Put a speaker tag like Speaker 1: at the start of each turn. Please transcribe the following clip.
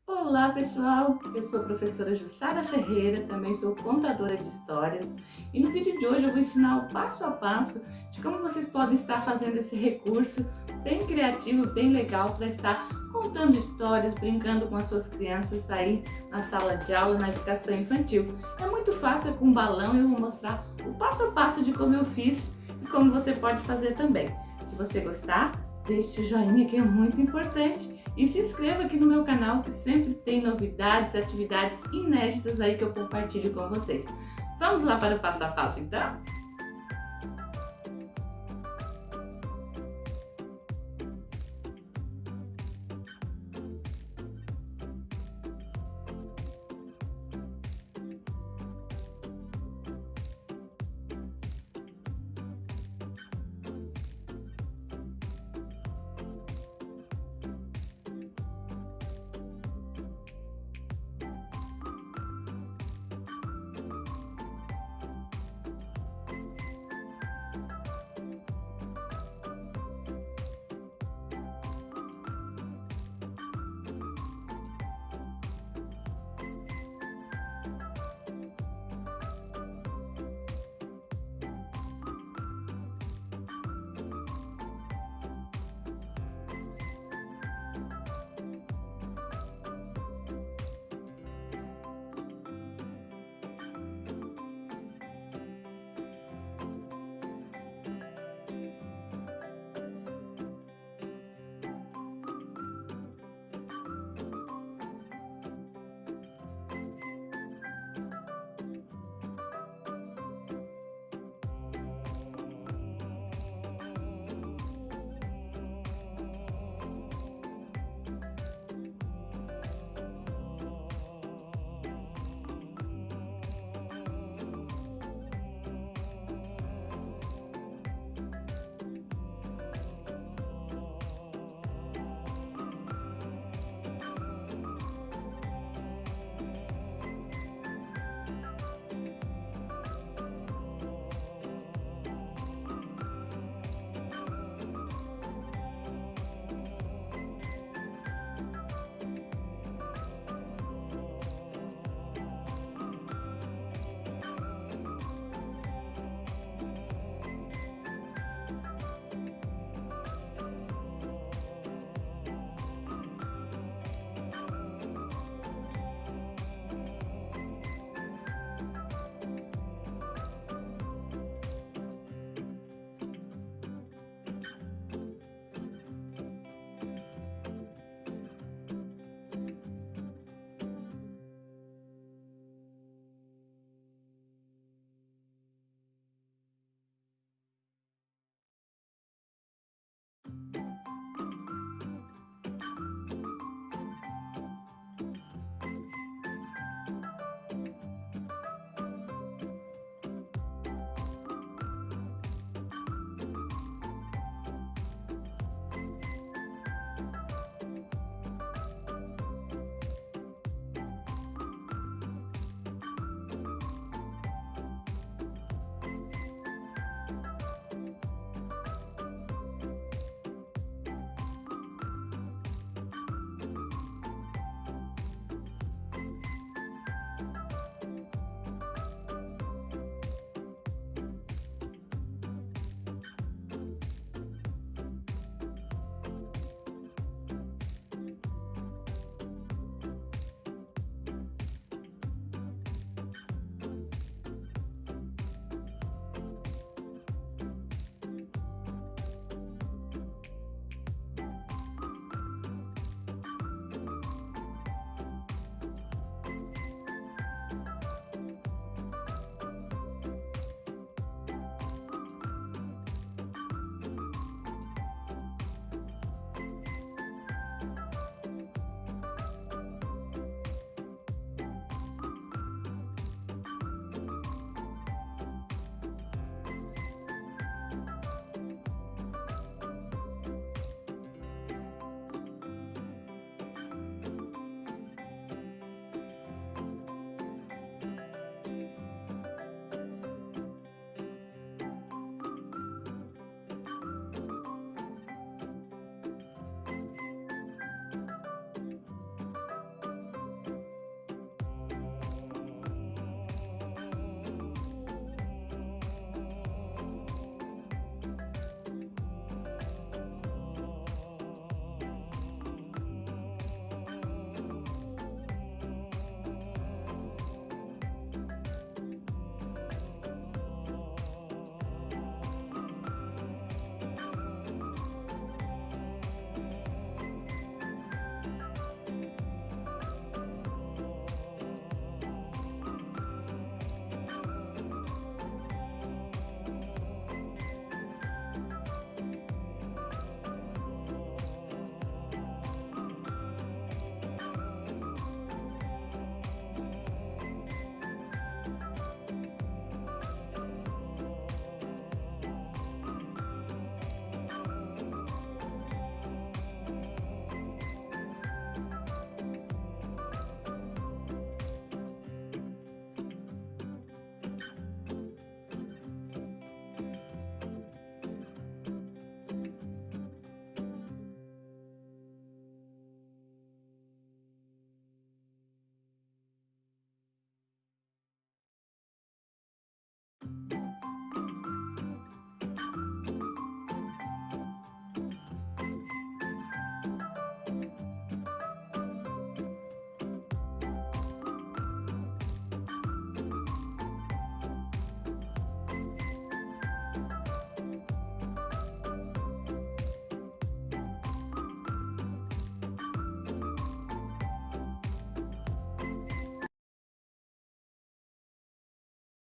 Speaker 1: Olá pessoal, eu sou a professora Jussara Ferreira, também sou contadora de histórias e no vídeo de hoje eu vou ensinar o passo a passo de como vocês podem estar fazendo esse recurso bem criativo, bem legal para estar contando histórias, brincando com as suas crianças aí na sala de aula, na educação infantil. É muito fácil, é com balão e eu vou mostrar o passo a passo de como eu fiz e como você pode fazer também. Se você gostar, deixe o joinha que é muito importante. E se inscreva aqui no meu canal que sempre tem novidades, atividades inéditas aí que eu compartilho com vocês. Vamos lá para o passo a passo então?